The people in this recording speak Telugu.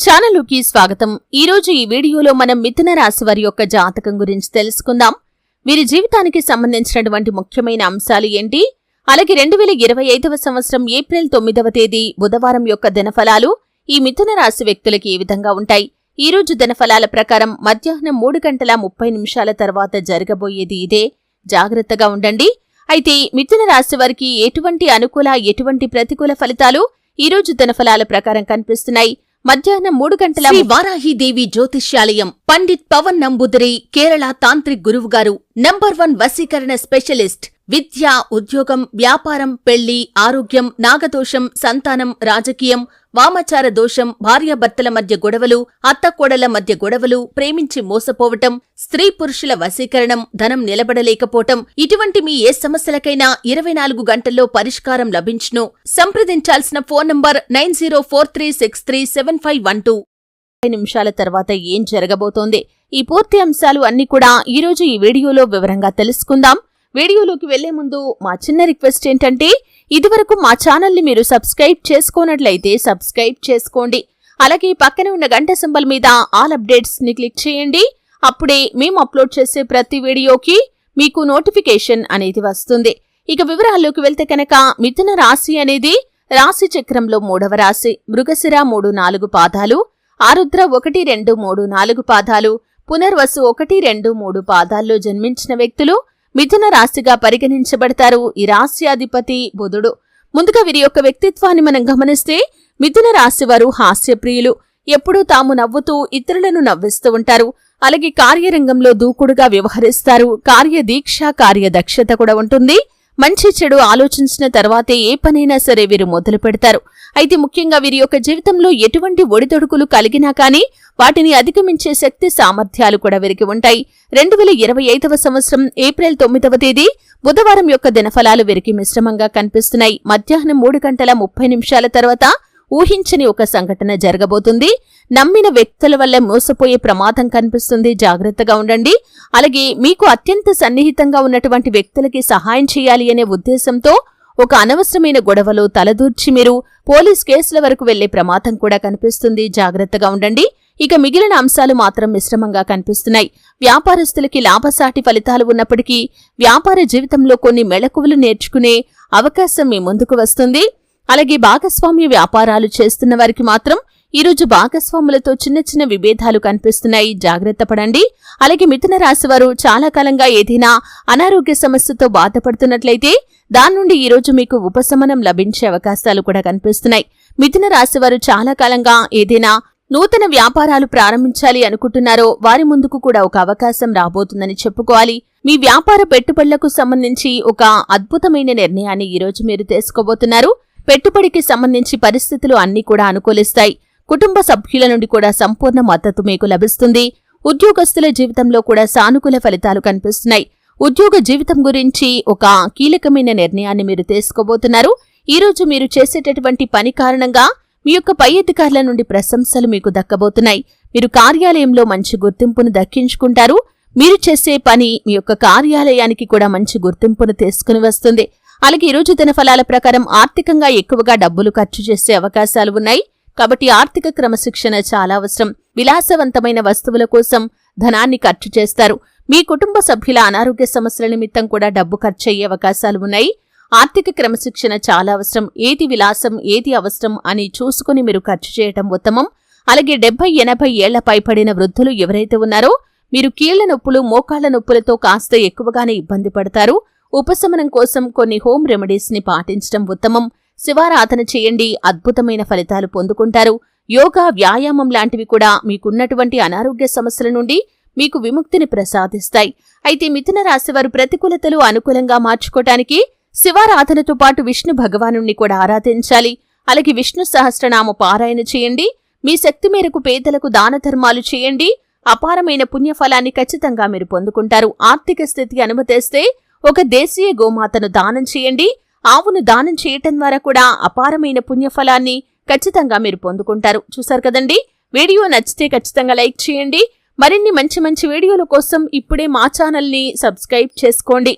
ఛానలుకి స్వాగతం. ఈరోజు ఈ వీడియోలో మనం మిథున రాశి వారి యొక్క జాతకం గురించి తెలుసుకుందాం. వీరి జీవితానికి సంబంధించినటువంటి ముఖ్యమైన అంశాలు ఏంటి, అలాగే 2025వ సంవత్సరం ఏప్రిల్ 9వ తేదీ బుధవారం యొక్క దినఫలాలు ఈ మిథున రాశి వ్యక్తులకి ఏ విధంగా ఉంటాయి. ఈ రోజు దినఫలాల ప్రకారం మధ్యాహ్నం 3:30 తర్వాత జరగబోయేది ఇదే. జాగ్రత్తగా ఉండండి. అయితే మిథున రాశి వారికి ఎటువంటి అనుకూల ఎటువంటి ప్రతికూల ఫలితాలు ఈ రోజు దినఫలాల ప్రకారం కనిపిస్తున్నాయి. మధ్యాహ్నం 3 గంటల శ్రీ వారాహిదేవి జ్యోతిష్యాలయం పండిత్ పవన్ నంబూదరి కేరళ తాంత్రిక్ గురువు గారు నంబర్ 1 వశీకరణ స్పెషలిస్ట్. విద్య, ఉద్యోగం, వ్యాపారం, పెళ్లి, ఆరోగ్యం, నాగదోషం, సంతానం, రాజకీయం, వామాచార దోషం, భార్యాభర్తల మధ్య గొడవలు, అత్తకోడల మధ్య గొడవలు, ప్రేమించి మోసపోవటం, స్త్రీ పురుషుల వశీకరణం, ధనం నిలబడలేకపోవటం, ఇటువంటి మీ ఏ సమస్యలకైనా 24 గంటల్లో పరిష్కారం లభించును. సంప్రదించాల్సిన ఫోన్ నంబర్ 9043637512. 5 నిమిషాల తర్వాత ఏం జరగబోతోంది, ఈ పూర్తి అంశాలు అన్ని కూడా ఈరోజు ఈ వీడియోలో వివరంగా తెలుసుకుందాం. వీడియోలోకి వెళ్లే ముందు మా చిన్న రిక్వెస్ట్ ఏంటంటే, ఇదివరకు మా ఛానల్ని మీరు సబ్స్క్రైబ్ చేసుకోనట్లయితే సబ్స్క్రైబ్ చేసుకోండి. అలాగే పక్కనే ఉన్న గంట సింబల్ మీద ఆల్ అప్డేట్స్ ని క్లిక్ చేయండి. అప్పుడే మేము అప్లోడ్ చేసే ప్రతి వీడియోకి మీకు నోటిఫికేషన్ అనేది వస్తుంది. ఇక వివరాల్లోకి వెళ్తే కనుక, మిథున రాశి అనేది రాశి చక్రంలో 3వ రాశి. మృగశిర 3-4 పాదాలు, ఆరుద్ర 1-2-3-4 పాదాలు, పునర్వసు 1-2-3 పాదాల్లో జన్మించిన వ్యక్తులు మిథున రాశిగా పరిగణించబడతారు. ఈ రాశి అధిపతి బుధుడు. ముందుగా వీరి యొక్క వ్యక్తిత్వాన్ని మనం గమనిస్తే, మిథున రాశి వారు హాస్యప్రియులు. ఎప్పుడూ తాము నవ్వుతూ ఇతరులను నవ్విస్తూ ఉంటారు. అలాగే కార్యరంగంలో దూకుడుగా వ్యవహరిస్తారు. కార్యదీక్ష, కార్యదక్షత కూడా ఉంటుంది. మంచి చెడు ఆలోచించిన తర్వాతే ఏ పనైనా సరే వీరు మొదలు పెడతారు. అయితే ముఖ్యంగా వీరి యొక్క జీవితంలో ఎటువంటి ఒడిదొడుకులు కలిగినా కానీ వాటిని అధిగమించే శక్తి సామర్థ్యాలు కూడా వీరికి ఉంటాయి. 2025వ సంవత్సరం ఏప్రిల్ 9వ తేదీ బుధవారం యొక్క దినఫలాలు వీరికి మిశ్రమంగా కనిపిస్తున్నాయి. మధ్యాహ్నం 3:30 తర్వాత ఊహించని ఒక సంఘటన జరగబోతుంది. నమ్మిన వ్యక్తుల వల్ల మోసపోయే ప్రమాదం కనిపిస్తుంది. జాగ్రత్తగా ఉండండి. అలాగే మీకు అత్యంత సన్నిహితంగా ఉన్నటువంటి వ్యక్తులకి సహాయం చేయాలి అనే ఉద్దేశంతో ఒక అనవసరమైన గొడవలో తలదూర్చి మీరు పోలీస్ కేసుల వరకు వెళ్లే ప్రమాదం కూడా కనిపిస్తుంది. జాగ్రత్తగా ఉండండి. ఇక మిగిలిన అంశాలు మాత్రం మిశ్రమంగా కనిపిస్తున్నాయి. వ్యాపారస్తులకి లాభసాటి ఫలితాలు ఉన్నప్పటికీ వ్యాపార జీవితంలో కొన్ని మెళకువలు నేర్చుకునే అవకాశం మీ ముందుకు వస్తుంది. అలాగే భాగస్వామ్య వ్యాపారాలు చేస్తున్న వారికి మాత్రం ఈరోజు భాగస్వాములతో చిన్న చిన్న విభేదాలు కనిపిస్తున్నాయి. జాగ్రత్త పడండి. అలాగే మిథున రాశి వారు చాలా కాలంగా ఏదైనా అనారోగ్య సమస్యతో బాధపడుతున్నట్లయితే దాని నుండి ఈరోజు మీకు ఉపశమనం లభించే అవకాశాలు కూడా కనిపిస్తున్నాయి. మిథున రాశి వారు చాలా కాలంగా ఏదైనా నూతన వ్యాపారాలు ప్రారంభించాలి అనుకుంటున్నారో వారి ముందుకు కూడా ఒక అవకాశం రాబోతుందని చెప్పుకోవాలి. మీ వ్యాపార పెట్టుబడులకు సంబంధించి ఒక అద్భుతమైన నిర్ణయాన్ని ఈరోజు మీరు తీసుకోబోతున్నారు. పెట్టుబడికి సంబంధించి పరిస్థితులు అన్నీ కూడా అనుకూలిస్తాయి. కుటుంబ సభ్యుల నుండి కూడా సంపూర్ణ మద్దతు మీకు లభిస్తుంది. ఉద్యోగస్తుల జీవితంలో కూడా సానుకూల ఫలితాలు కనిపిస్తున్నాయి. ఉద్యోగ జీవితం గురించి ఒక కీలకమైన నిర్ణయాన్ని మీరు తీసుకోబోతున్నారు. ఈరోజు మీరు చేసేటటువంటి పని కారణంగా మీ యొక్క పై అధికారుల నుండి ప్రశంసలు మీకు దక్కబోతున్నాయి. మీరు కార్యాలయంలో మంచి గుర్తింపును దక్కించుకుంటారు. మీరు చేసే పని మీ యొక్క కార్యాలయానికి కూడా మంచి గుర్తింపును తీసుకుని వస్తుంది. అలాగే ఈరోజు దినఫలాల ప్రకారం ఆర్థికంగా ఎక్కువగా డబ్బులు ఖర్చు చేసే అవకాశాలు ఉన్నాయి. కాబట్టి ఆర్థిక క్రమశిక్షణ చాలా అవసరం. విలాసవంతమైన వస్తువుల కోసం ధనాన్ని ఖర్చు చేస్తారు. మీ కుటుంబ సభ్యుల అనారోగ్య సమస్యల నిమిత్తం కూడా డబ్బు ఖర్చయ్యే అవకాశాలు ఉన్నాయి. ఆర్థిక క్రమశిక్షణ చాలా అవసరం. ఏది విలాసం, ఏది అవసరం అని చూసుకుని మీరు ఖర్చు చేయటం ఉత్తమం. అలాగే 70-80 ఏళ్ల పైబడిన వృద్ధులు ఎవరైతే ఉన్నారో మీరు కీళ్ల నొప్పులు, మోకాళ్ల నొప్పులతో కాస్త ఎక్కువగానే ఇబ్బంది పడతారు. ఉపశమనం కోసం కొన్ని హోమ్ రెమెడీస్ ని పాటించడం ఉత్తమం. శివారాధన చేయండి, అద్భుతమైన ఫలితాలు పొందుకుంటారు. యోగా, వ్యాయామం లాంటివి కూడా మీకున్నటువంటి అనారోగ్య సమస్యల నుండి మీకు విముక్తిని ప్రసాదిస్తాయి. అయితే మిథున రాశి వారు ప్రతికూలతలు అనుకూలంగా మార్చుకోవటానికి శివారాధనతో పాటు విష్ణు భగవానుణ్ణి కూడా ఆరాధించాలి. అలాగే విష్ణు సహస్రనామ పారాయణ చేయండి. మీ శక్తి మేరకు పేదలకు దాన ధర్మాలు చేయండి. అపారమైన పుణ్యఫలాన్ని ఖచ్చితంగా మీరు పొందుకుంటారు. ఆర్థిక స్థితి అనుమతిస్తే ఒక దేశీయ గోమాతను దానం చేయండి. ఆవును దానం చేయటం ద్వారా కూడా అపారమైన పుణ్యఫలాన్ని ఖచ్చితంగా మీరు పొందుకుంటారు. చూశారు కదండి. వీడియో నచ్చితే ఖచ్చితంగా లైక్ చేయండి. మరిన్ని మంచి మంచి వీడియోల కోసం ఇప్పుడే మా ఛానల్ని సబ్స్క్రైబ్ చేసుకోండి.